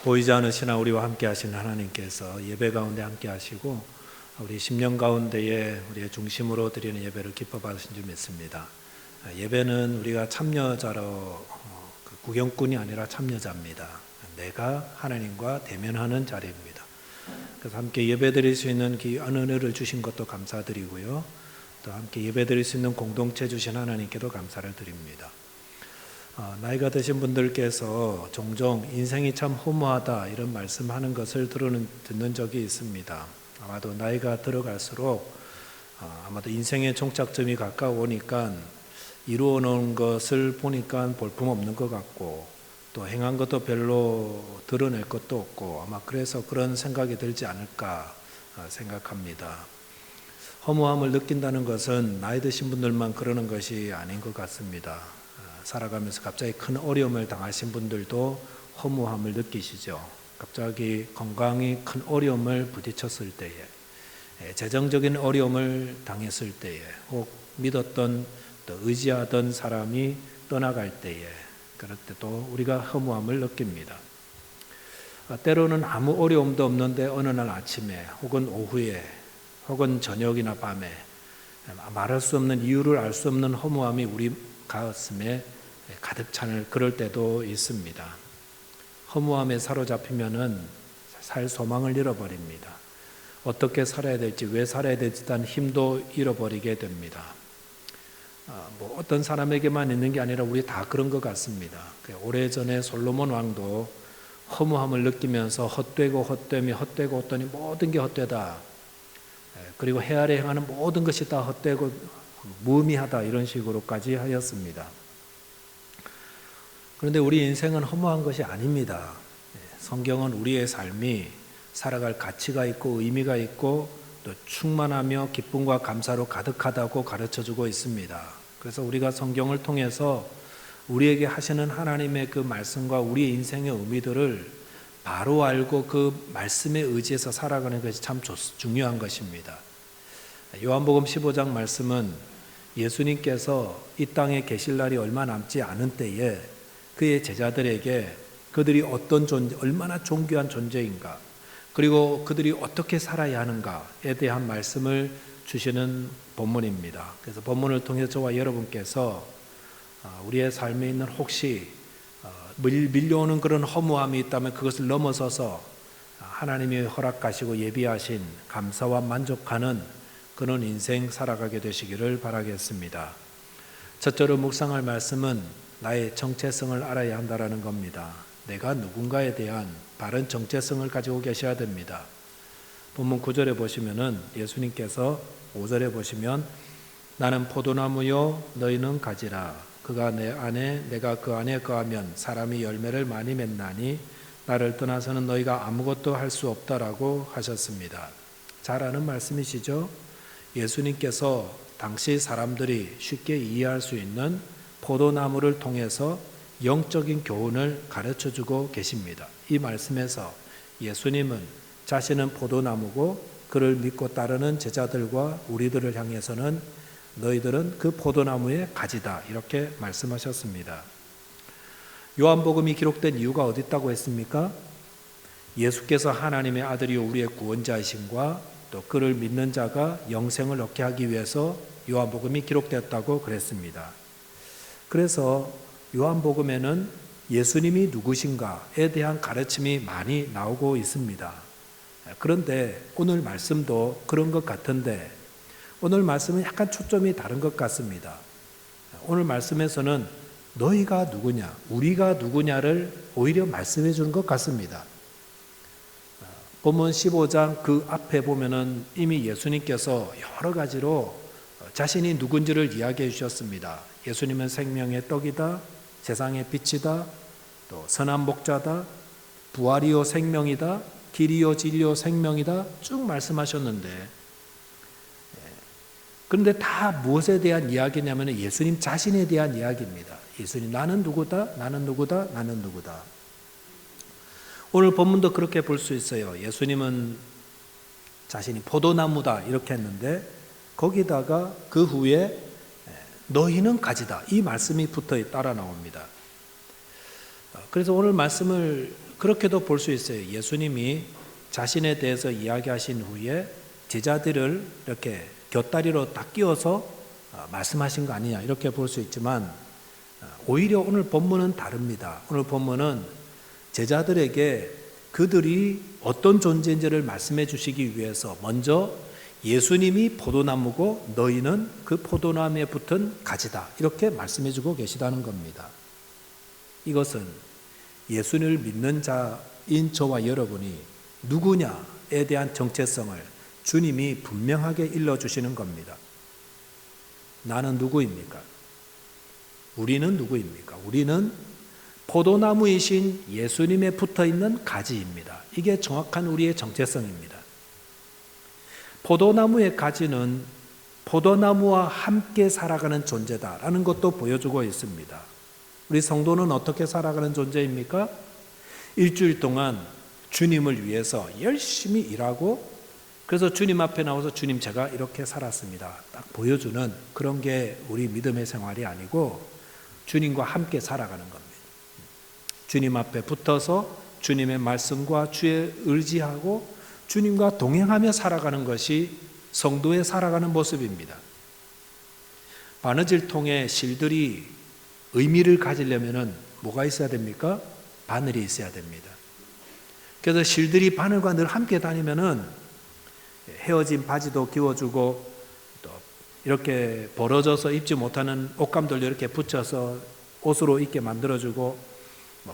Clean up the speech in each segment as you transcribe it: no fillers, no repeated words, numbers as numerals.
보이지 않으시나 우리와 함께 하시는 하나님께서 예배 가운데 함께 하시고 우리 심령 가운데에 우리의 중심으로 드리는 예배를 기뻐 받으신 줄 믿습니다. 예배는 우리가 참여자로 구경꾼이 아니라 참여자입니다. 내가 하나님과 대면하는 자리입니다. 그래서 함께 예배 드릴 수 있는 귀한 은혜를 주신 것도 감사드리고요. 또 함께 예배 드릴 수 있는 공동체 주신 하나님께도 감사를 드립니다. 나이가 드신 분들께서 종종 인생이 참 허무하다 이런 말씀하는 것을 듣는 적이 있습니다. 아마도 나이가 들어갈수록 아마도 인생의 종착점이 가까우니까 이루어 놓은 것을 보니까 볼품없는 것 같고 또 행한 것도 별로 드러낼 것도 없고 아마 그래서 그런 생각이 들지 않을까 생각합니다. 허무함을 느낀다는 것은 나이 드신 분들만 그러는 것이 아닌 것 같습니다. 살아가면서 갑자기 큰 어려움을 당하신 분들도 허무함을 느끼시죠. 갑자기 건강이 큰 어려움을 부딪혔을 때에, 재정적인 어려움을 당했을 때에, 혹 믿었던 또 의지하던 사람이 떠나갈 때에, 그럴 때도 우리가 허무함을 느낍니다. 때로는 아무 어려움도 없는데 어느 날 아침에 혹은 오후에 혹은 저녁이나 밤에 말할 수 없는 이유를 알 수 없는 허무함이 우리 가슴에 가득 차는 그럴 때도 있습니다. 허무함에 사로잡히면은 살 소망을 잃어버립니다. 어떻게 살아야 될지, 왜 살아야 될지 단 힘도 잃어버리게 됩니다. 어떤 사람에게만 있는 게 아니라 우리 다 그런 것 같습니다. 오래전에 솔로몬 왕도 허무함을 느끼면서 헛되고 헛되며 헛되고 헛되니 모든 게 헛되다. 그리고 해 아래 행하는 모든 것이 다 헛되고 무의미하다 이런 식으로까지 하였습니다. 그런데 우리 인생은 허무한 것이 아닙니다. 성경은 우리의 삶이 살아갈 가치가 있고 의미가 있고 또 충만하며 기쁨과 감사로 가득하다고 가르쳐주고 있습니다. 그래서 우리가 성경을 통해서 우리에게 하시는 하나님의 그 말씀과 우리의 인생의 의미들을 바로 알고 그 말씀에 의지해서 살아가는 것이 참 중요한 것입니다. 요한복음 15장 말씀은 예수님께서 이 땅에 계실 날이 얼마 남지 않은 때에 그의 제자들에게 그들이 어떤 존재, 얼마나 존귀한 존재인가, 그리고 그들이 어떻게 살아야 하는가에 대한 말씀을 주시는 본문입니다. 그래서 본문을 통해서 저와 여러분께서 우리의 삶에 있는 혹시 밀려오는 그런 허무함이 있다면 그것을 넘어서서 하나님이 허락하시고 예비하신 감사와 만족하는 그런 인생 살아가게 되시기를 바라겠습니다. 첫째로 묵상할 말씀은 나의 정체성을 알아야 한다는 겁니다. 내가 누군가에 대한 바른 정체성을 가지고 계셔야 됩니다. 본문 9절에 보시면은 예수님께서 5절에 보시면 나는 포도나무요 너희는 가지라. 그가 내 안에 내가 그 안에 거하면 사람이 열매를 많이 맺나니 나를 떠나서는 너희가 아무것도 할 수 없다라고 하셨습니다. 잘 아는 말씀이시죠? 예수님께서 당시 사람들이 쉽게 이해할 수 있는 포도나무를 통해서 영적인 교훈을 가르쳐주고 계십니다. 이 말씀에서 예수님은 자신은 포도나무고 그를 믿고 따르는 제자들과 우리들을 향해서는 너희들은 그 포도나무의 가지다 이렇게 말씀하셨습니다. 요한복음이 기록된 이유가 어디 있다고 했습니까? 예수께서 하나님의 아들이요 우리의 구원자이심과 또 그를 믿는 자가 영생을 얻게 하기 위해서 요한복음이 기록되었다고 그랬습니다. 그래서 요한복음에는 예수님이 누구신가에 대한 가르침이 많이 나오고 있습니다. 그런데 오늘 말씀도 그런 것 같은데 오늘 말씀은 약간 초점이 다른 것 같습니다. 오늘 말씀에서는 너희가 누구냐, 우리가 누구냐를 오히려 말씀해 주는 것 같습니다. 본문 15장 그 앞에 보면은 이미 예수님께서 여러 가지로 자신이 누군지를 이야기해 주셨습니다. 예수님은 생명의 떡이다, 세상의 빛이다, 또 선한 목자다, 부활이요 생명이다, 길이요 진리요 생명이다 쭉 말씀하셨는데 그런데 다 무엇에 대한 이야기냐면 예수님 자신에 대한 이야기입니다. 예수님 나는 누구다, 나는 누구다, 나는 누구다. 오늘 본문도 그렇게 볼 수 있어요. 예수님은 자신이 포도나무다 이렇게 했는데 거기다가 그 후에 너희는 가지다 이 말씀이 붙어 따라 나옵니다. 그래서 오늘 말씀을 그렇게도 볼 수 있어요. 예수님이 자신에 대해서 이야기하신 후에 제자들을 이렇게 곁다리로 딱 끼워서 말씀하신 거 아니냐 이렇게 볼 수 있지만 오히려 오늘 본문은 다릅니다. 오늘 본문은 제자들에게 그들이 어떤 존재인지를 말씀해 주시기 위해서 먼저 예수님이 포도나무고 너희는 그 포도나무에 붙은 가지다 이렇게 말씀해 주고 계시다는 겁니다. 이것은 예수님을 믿는 자인 저와 여러분이 누구냐에 대한 정체성을 주님이 분명하게 일러주시는 겁니다. 나는 누구입니까? 우리는 누구입니까? 우리는 포도나무이신 예수님에 붙어있는 가지입니다. 이게 정확한 우리의 정체성입니다. 포도나무의 가지는 포도나무와 함께 살아가는 존재다라는 것도 보여주고 있습니다. 우리 성도는 어떻게 살아가는 존재입니까? 일주일 동안 주님을 위해서 열심히 일하고 그래서 주님 앞에 나와서 주님 제가 이렇게 살았습니다. 딱 보여주는 그런 게 우리 믿음의 생활이 아니고 주님과 함께 살아가는 겁니다. 주님 앞에 붙어서 주님의 말씀과 주의 의지하고 주님과 동행하며 살아가는 것이 성도의 살아가는 모습입니다. 바느질통에 실들이 의미를 가지려면 뭐가 있어야 됩니까? 바늘이 있어야 됩니다. 그래서 실들이 바늘과 늘 함께 다니면은 헤어진 바지도 끼워주고 또 이렇게 벌어져서 입지 못하는 옷감들도 이렇게 붙여서 옷으로 입게 만들어주고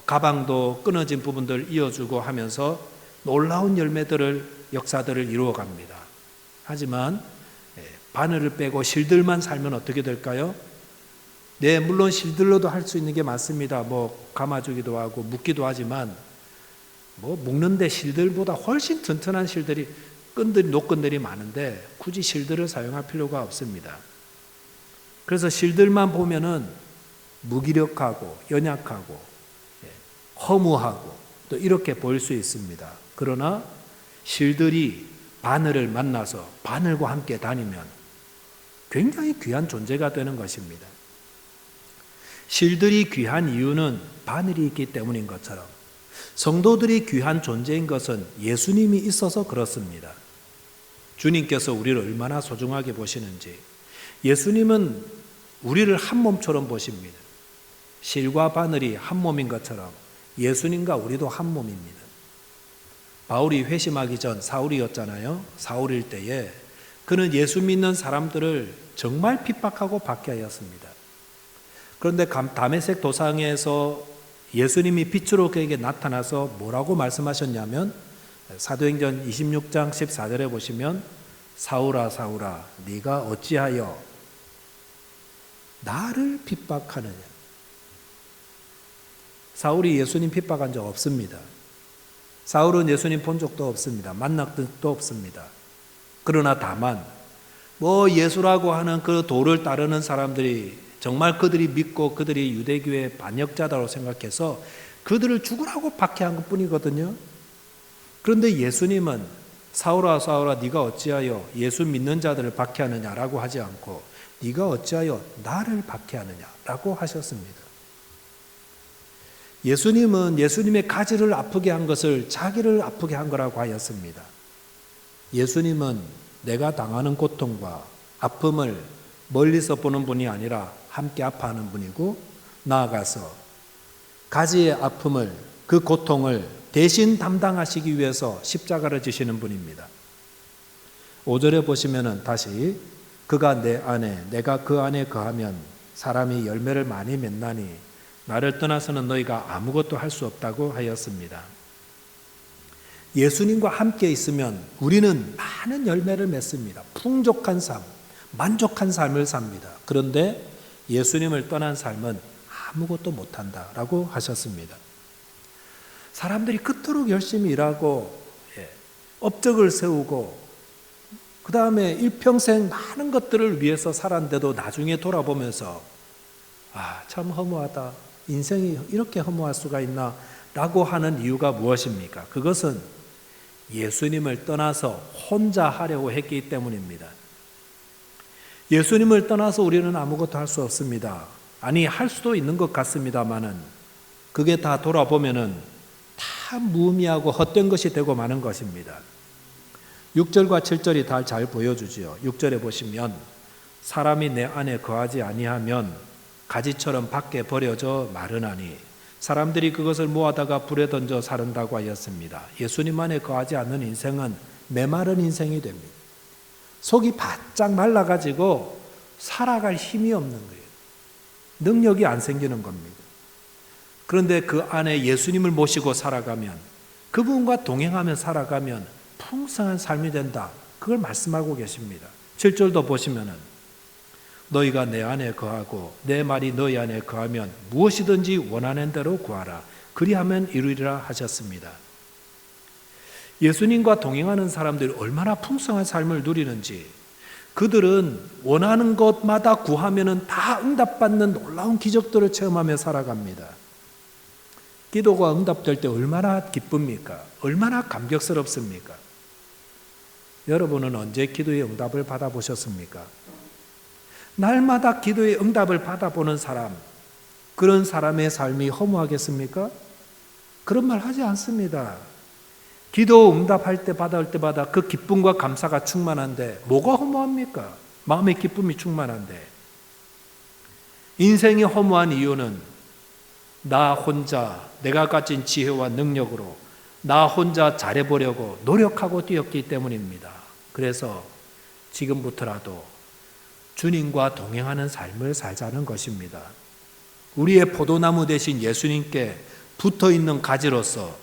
가방도 끊어진 부분들 이어주고 하면서 놀라운 열매들을 역사들을 이루어갑니다. 하지만 바늘을 빼고 실들만 살면 어떻게 될까요? 네, 물론 실들로도 할 수 있는 게 맞습니다. 감아주기도 하고 묶기도 하지만 묶는데 실들보다 훨씬 튼튼한 실들이 노끈들이 많은데 굳이 실들을 사용할 필요가 없습니다. 그래서 실들만 보면은 무기력하고 연약하고 허무하고 또 이렇게 보일 수 있습니다. 그러나 실들이 바늘을 만나서 바늘과 함께 다니면 굉장히 귀한 존재가 되는 것입니다. 실들이 귀한 이유는 바늘이 있기 때문인 것처럼 성도들이 귀한 존재인 것은 예수님이 있어서 그렇습니다. 주님께서 우리를 얼마나 소중하게 보시는지 예수님은 우리를 한 몸처럼 보십니다. 실과 바늘이 한 몸인 것처럼 예수님과 우리도 한 몸입니다. 바울이 회심하기 전 사울이었잖아요. 사울일 때에 그는 예수 믿는 사람들을 정말 핍박하고 박해하였습니다. 그런데 다메섹 도상에서 예수님이 빛으로 그에게 나타나서 뭐라고 말씀하셨냐면 사도행전 26장 14절에 보시면 사울아 사울아 네가 어찌하여 나를 핍박하느냐. 사울이 예수님 핍박한 적 없습니다. 사울은 예수님 본 적도 없습니다. 만난 적도 없습니다. 그러나 다만 예수라고 하는 그 도를 따르는 사람들이 정말 그들이 믿고 그들이 유대교의 반역자다고 생각해서 그들을 죽으라고 박해한 것뿐이거든요. 그런데 예수님은 사울아 사울아 네가 어찌하여 예수 믿는 자들을 박해하느냐라고 하지 않고 네가 어찌하여 나를 박해하느냐라고 하셨습니다. 예수님은 예수님의 가지를 아프게 한 것을 자기를 아프게 한 거라고 하였습니다. 예수님은 내가 당하는 고통과 아픔을 멀리서 보는 분이 아니라 함께 아파하는 분이고 나아가서 가지의 아픔을 그 고통을 대신 담당하시기 위해서 십자가를 지시는 분입니다. 5절에 보시면은 다시 그가 내 안에 내가 그 안에 거하면 사람이 열매를 많이 맺나니 나를 떠나서는 너희가 아무것도 할 수 없다고 하였습니다. 예수님과 함께 있으면 우리는 많은 열매를 맺습니다. 풍족한 삶, 만족한 삶을 삽니다. 그런데 예수님을 떠난 삶은 아무것도 못한다라고 하셨습니다. 사람들이 그토록 열심히 일하고 업적을 세우고 그 다음에 일평생 많은 것들을 위해서 살았는데도 나중에 돌아보면서 참 허무하다. 인생이 이렇게 허무할 수가 있나 라고 하는 이유가 무엇입니까? 그것은 예수님을 떠나서 혼자 하려고 했기 때문입니다. 예수님을 떠나서 우리는 아무것도 할 수 없습니다. 할 수도 있는 것 같습니다만은 그게 다 돌아보면은 다 다 무의미하고 헛된 것이 되고 마는 것입니다. 6절과 7절이 다 잘 보여주지요. 6절에 보시면 사람이 내 안에 거하지 아니하면 가지처럼 밖에 버려져 마르나니 사람들이 그것을 모아다가 불에 던져 사른다고 하였습니다. 예수님 안에 거하지 않는 인생은 메마른 인생이 됩니다. 속이 바짝 말라가지고 살아갈 힘이 없는 거예요. 능력이 안 생기는 겁니다. 그런데 그 안에 예수님을 모시고 살아가면, 그분과 동행하며 살아가면 풍성한 삶이 된다. 그걸 말씀하고 계십니다. 7절도 보시면은 너희가 내 안에 거하고 내 말이 너희 안에 거하면 무엇이든지 원하는 대로 구하라. 그리하면 이루리라 하셨습니다. 예수님과 동행하는 사람들이 얼마나 풍성한 삶을 누리는지, 그들은 원하는 것마다 구하면은 다 응답받는 놀라운 기적들을 체험하며 살아갑니다. 기도가 응답될 때 얼마나 기쁩니까? 얼마나 감격스럽습니까? 여러분은 언제 기도의 응답을 받아보셨습니까? 날마다 기도의 응답을 받아보는 사람, 그런 사람의 삶이 허무하겠습니까? 그런 말 하지 않습니다. 기도 응답할 때 받을 때마다 그 기쁨과 감사가 충만한데 뭐가 허무합니까? 마음의 기쁨이 충만한데. 인생이 허무한 이유는 나 혼자 내가 가진 지혜와 능력으로 나 혼자 잘해보려고 노력하고 뛰었기 때문입니다. 그래서 지금부터라도 주님과 동행하는 삶을 살자는 것입니다. 우리의 포도나무 대신 예수님께 붙어있는 가지로서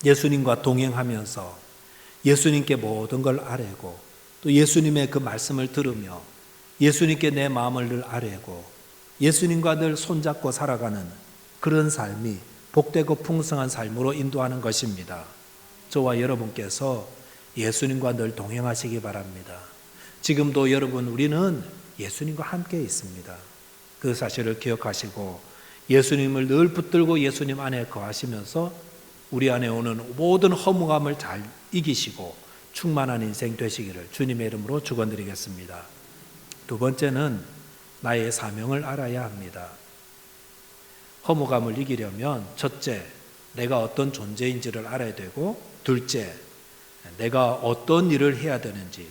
예수님과 동행하면서 예수님께 모든 걸 아뢰고 또 예수님의 그 말씀을 들으며 예수님께 내 마음을 늘 아뢰고 예수님과 늘 손잡고 살아가는 그런 삶이 복되고 풍성한 삶으로 인도하는 것입니다. 저와 여러분께서 예수님과 늘 동행하시기 바랍니다. 지금도 여러분, 우리는 예수님과 함께 있습니다. 그 사실을 기억하시고 예수님을 늘 붙들고 예수님 안에 거하시면서 우리 안에 오는 모든 허무감을 잘 이기시고 충만한 인생 되시기를 주님의 이름으로 축원드리겠습니다. 두 번째는 나의 사명을 알아야 합니다. 허무감을 이기려면 첫째, 내가 어떤 존재인지를 알아야 되고, 둘째, 내가 어떤 일을 해야 되는지,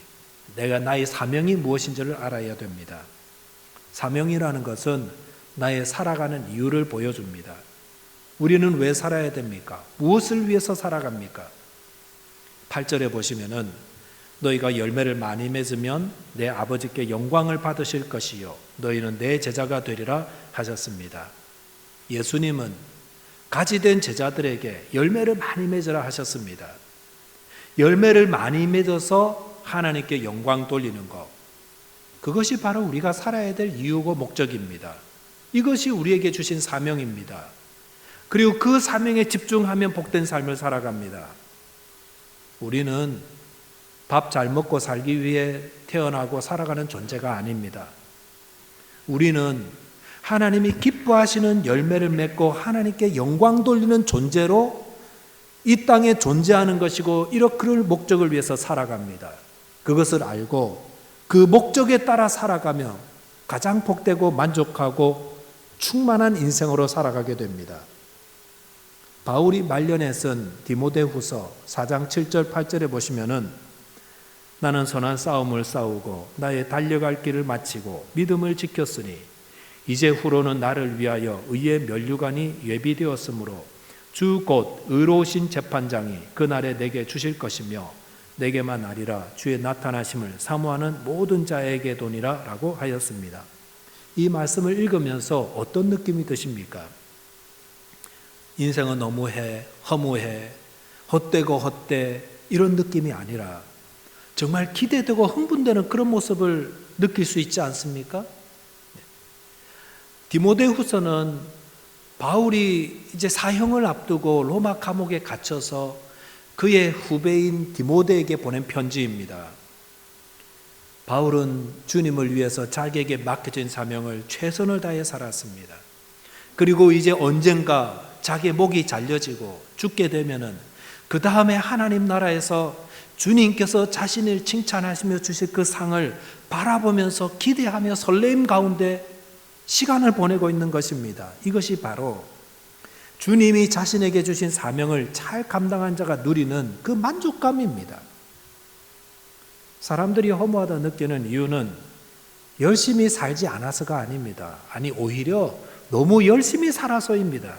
내가 나의 사명이 무엇인지를 알아야 됩니다. 사명이라는 것은 나의 살아가는 이유를 보여줍니다. 우리는 왜 살아야 됩니까? 무엇을 위해서 살아갑니까? 8절에 보시면은 너희가 열매를 많이 맺으면 내 아버지께 영광을 받으실 것이요 너희는 내 제자가 되리라 하셨습니다. 예수님은 가지된 제자들에게 열매를 많이 맺으라 하셨습니다. 열매를 많이 맺어서 하나님께 영광 돌리는 것, 그것이 바로 우리가 살아야 될 이유고 목적입니다. 이것이 우리에게 주신 사명입니다. 그리고 그 사명에 집중하면 복된 삶을 살아갑니다. 우리는 밥 잘 먹고 살기 위해 태어나고 살아가는 존재가 아닙니다. 우리는 하나님이 기뻐하시는 열매를 맺고 하나님께 영광 돌리는 존재로 이 땅에 존재하는 것이고 그럴 목적을 위해서 살아갑니다. 그것을 알고 그 목적에 따라 살아가며 가장 복되고 만족하고 충만한 인생으로 살아가게 됩니다. 바울이 말년에 쓴 디모데후서 4장 7절 8절에 보시면은 나는 선한 싸움을 싸우고 나의 달려갈 길을 마치고 믿음을 지켰으니 이제 후로는 나를 위하여 의의 면류관이 예비되었으므로 주 곧 의로우신 재판장이 그날에 내게 주실 것이며 내게만 아니라 주의 나타나심을 사모하는 모든 자에게 도니라 라고 하였습니다. 이 말씀을 읽으면서 어떤 느낌이 드십니까? 인생은 너무해, 허무해, 헛되고 헛돼 이런 느낌이 아니라 정말 기대되고 흥분되는 그런 모습을 느낄 수 있지 않습니까? 디모데후서는 바울이 이제 사형을 앞두고 로마 감옥에 갇혀서 그의 후배인 디모데에게 보낸 편지입니다. 바울은 주님을 위해서 자기에게 맡겨진 사명을 최선을 다해 살았습니다. 그리고 이제 언젠가 자기의 목이 잘려지고 죽게 되면은 그 다음에 하나님 나라에서 주님께서 자신을 칭찬하시며 주실 그 상을 바라보면서 기대하며 설레임 가운데 시간을 보내고 있는 것입니다. 이것이 바로 주님이 자신에게 주신 사명을 잘 감당한 자가 누리는 그 만족감입니다. 사람들이 허무하다 느끼는 이유는 열심히 살지 않아서가 아닙니다. 아니, 오히려 너무 열심히 살아서입니다.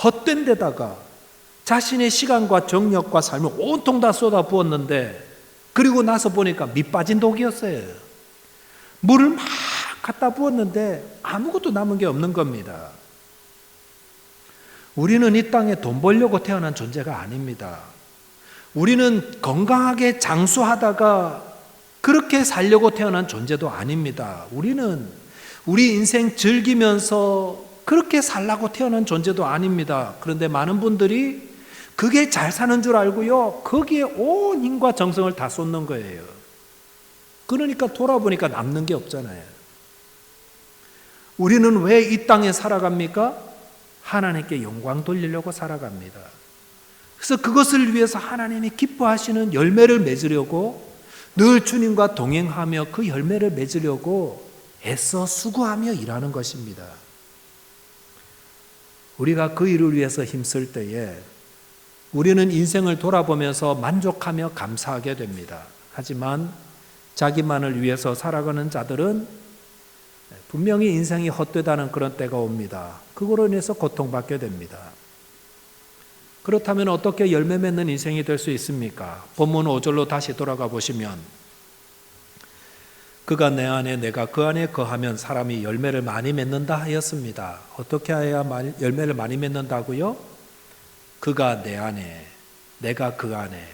헛된 데다가 자신의 시간과 정력과 삶을 온통 다 쏟아부었는데, 그리고 나서 보니까 밑 빠진 독이었어요. 물을 막 갖다 부었는데 아무것도 남은 게 없는 겁니다. 우리는 이 땅에 돈 벌려고 태어난 존재가 아닙니다. 우리는 건강하게 장수하다가 그렇게 살려고 태어난 존재도 아닙니다. 우리는 우리 인생 즐기면서 그렇게 살라고 태어난 존재도 아닙니다. 그런데 많은 분들이 그게 잘 사는 줄 알고요, 거기에 온 힘과 정성을 다 쏟는 거예요. 그러니까 돌아보니까 남는 게 없잖아요. 우리는 왜 이 땅에 살아갑니까? 하나님께 영광 돌리려고 살아갑니다. 그래서 그것을 위해서 하나님이 기뻐하시는 열매를 맺으려고 늘 주님과 동행하며 그 열매를 맺으려고 애써 수고하며 일하는 것입니다. 우리가 그 일을 위해서 힘쓸 때에 우리는 인생을 돌아보면서 만족하며 감사하게 됩니다. 하지만 자기만을 위해서 살아가는 자들은 분명히 인생이 헛되다는 그런 때가 옵니다. 그거로 인해서 고통받게 됩니다. 그렇다면 어떻게 열매 맺는 인생이 될 수 있습니까? 본문 5절로 다시 돌아가 보시면, 그가 내 안에 내가 그 안에 거하면 사람이 열매를 많이 맺는다 하였습니다. 어떻게 해야 열매를 많이 맺는다고요? 그가 내 안에, 내가 그 안에,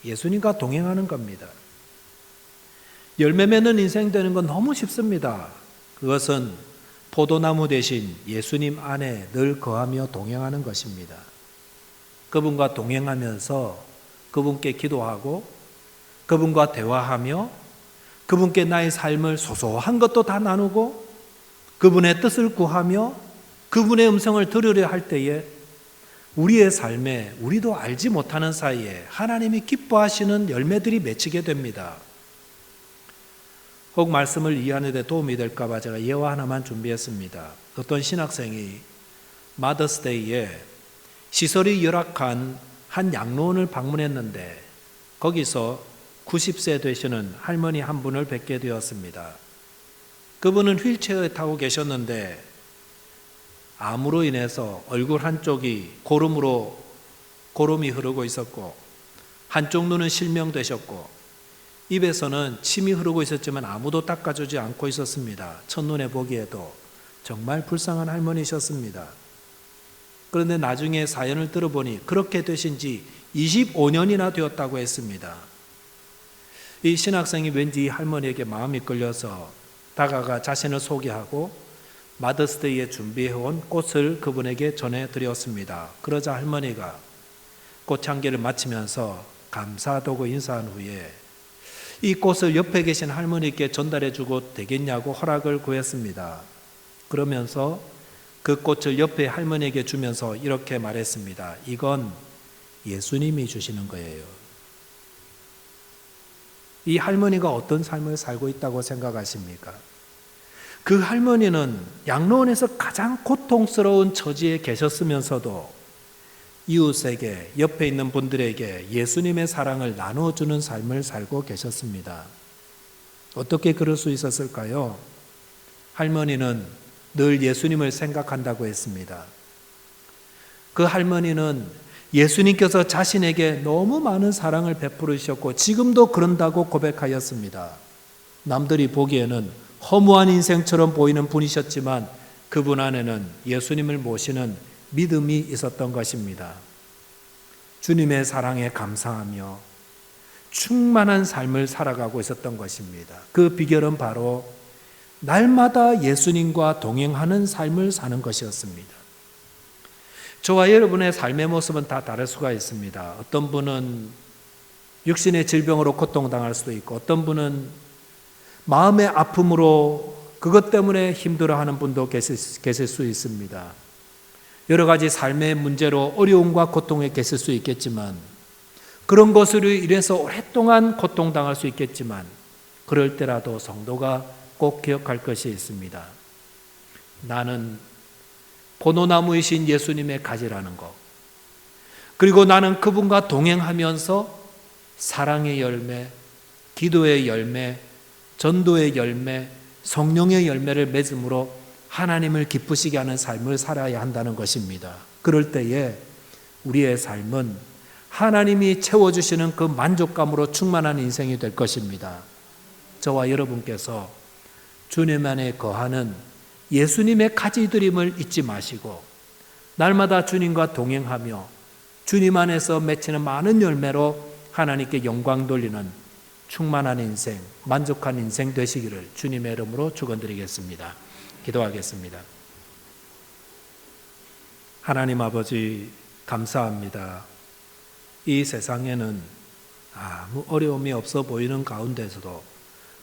예수님과 동행하는 겁니다. 열매 맺는 인생 되는 건 너무 쉽습니다. 그것은 포도나무 대신 예수님 안에 늘 거하며 동행하는 것입니다. 그분과 동행하면서 그분께 기도하고 그분과 대화하며 그분께 나의 삶을 소소한 것도 다 나누고 그분의 뜻을 구하며 그분의 음성을 들으려 할 때에 우리의 삶에 우리도 알지 못하는 사이에 하나님이 기뻐하시는 열매들이 맺히게 됩니다. 혹 말씀을 이해하는 데 도움이 될까 봐 제가 예화 하나만 준비했습니다. 어떤 신학생이 마더스데이에 시설이 열악한 한 양로원을 방문했는데 거기서 90세 되시는 할머니 한 분을 뵙게 되었습니다. 그분은 휠체어에 타고 계셨는데 암으로 인해서 얼굴 한쪽이 고름이 흐르고 있었고 한쪽 눈은 실명되셨고 입에서는 침이 흐르고 있었지만 아무도 닦아주지 않고 있었습니다. 첫눈에 보기에도 정말 불쌍한 할머니셨습니다. 그런데 나중에 사연을 들어보니 그렇게 되신 지 25년이나 되었다고 했습니다. 이 신학생이 왠지 이 할머니에게 마음이 끌려서 다가가 자신을 소개하고 마더스데이에 준비해온 꽃을 그분에게 전해드렸습니다. 그러자 할머니가 꽃향기를 맡으면서 감사하다고 인사한 후에 이 꽃을 옆에 계신 할머니께 전달해주고 되겠냐고 허락을 구했습니다. 그러면서 그 꽃을 옆에 할머니에게 주면서 이렇게 말했습니다. 이건 예수님이 주시는 거예요. 이 할머니가 어떤 삶을 살고 있다고 생각하십니까? 그 할머니는 양로원에서 가장 고통스러운 처지에 계셨으면서도 이웃에게, 옆에 있는 분들에게 예수님의 사랑을 나누어주는 삶을 살고 계셨습니다. 어떻게 그럴 수 있었을까요? 할머니는 늘 예수님을 생각한다고 했습니다. 그 할머니는 예수님께서 자신에게 너무 많은 사랑을 베풀으셨고 지금도 그런다고 고백하였습니다. 남들이 보기에는 허무한 인생처럼 보이는 분이셨지만 그분 안에는 예수님을 모시는 믿음이 있었던 것입니다. 주님의 사랑에 감사하며 충만한 삶을 살아가고 있었던 것입니다. 그 비결은 바로 날마다 예수님과 동행하는 삶을 사는 것이었습니다. 저와 여러분의 삶의 모습은 다 다를 수가 있습니다. 어떤 분은 육신의 질병으로 고통당할 수도 있고 어떤 분은 마음의 아픔으로 그것 때문에 힘들어하는 분도 계실 수 있습니다. 여러 가지 삶의 문제로 어려움과 고통에 계실 수 있겠지만 그런 것으로 인해서 오랫동안 고통당할 수 있겠지만 그럴 때라도 성도가 꼭 기억할 것이 있습니다. 나는 포도나무이신 예수님의 가지라는 것, 그리고 나는 그분과 동행하면서 사랑의 열매, 기도의 열매, 전도의 열매, 성령의 열매를 맺음으로 하나님을 기쁘시게 하는 삶을 살아야 한다는 것입니다. 그럴 때에 우리의 삶은 하나님이 채워주시는 그 만족감으로 충만한 인생이 될 것입니다. 저와 여러분께서 주님 안에 거하는 예수님의 가지들임을 잊지 마시고 날마다 주님과 동행하며 주님 안에서 맺히는 많은 열매로 하나님께 영광 돌리는 충만한 인생, 만족한 인생 되시기를 주님의 이름으로 축원드리겠습니다. 기도하겠습니다. 하나님 아버지, 감사합니다. 이 세상에는 아무 어려움이 없어 보이는 가운데서도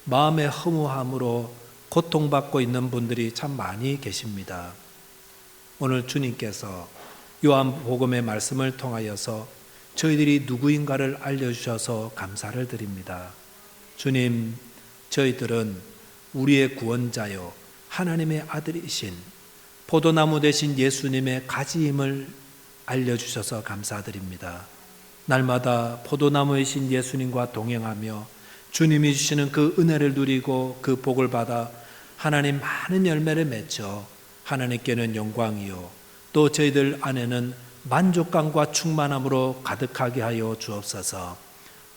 마음의 허무함으로 고통받고 있는 분들이 참 많이 계십니다. 오늘 주님께서 요한복음의 말씀을 통하여서 저희들이 누구인가를 알려주셔서 감사를 드립니다. 주님, 저희들은 우리의 구원자요 하나님의 아들이신 포도나무 되신 예수님의 가지임을 알려주셔서 감사드립니다. 날마다 포도나무이신 예수님과 동행하며 주님이 주시는 그 은혜를 누리고 그 복을 받아 하나님 많은 열매를 맺어 하나님께는 영광이요 또 저희들 안에는 만족감과 충만함으로 가득하게 하여 주옵소서.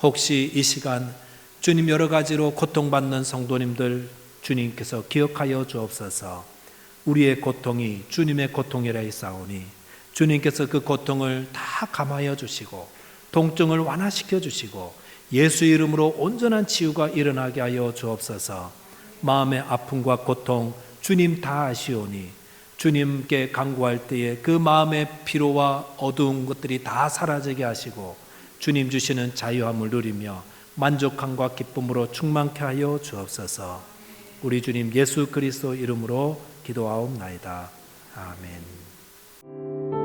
혹시 이 시간 주님 여러 가지로 고통받는 성도님들 주님께서 기억하여 주옵소서. 우리의 고통이 주님의 고통이라 했사오니 주님께서 그 고통을 다 감하여 주시고 통증을 완화시켜 주시고 예수 이름으로 온전한 치유가 일어나게 하여 주옵소서. 마음의 아픔과 고통 주님 다 아시오니 주님께 간구할 때에 그 마음의 피로와 어두운 것들이 다 사라지게 하시고 주님 주시는 자유함을 누리며 만족함과 기쁨으로 충만케 하여 주옵소서. 우리 주님 예수 그리스도 이름으로 기도하옵나이다. 아멘.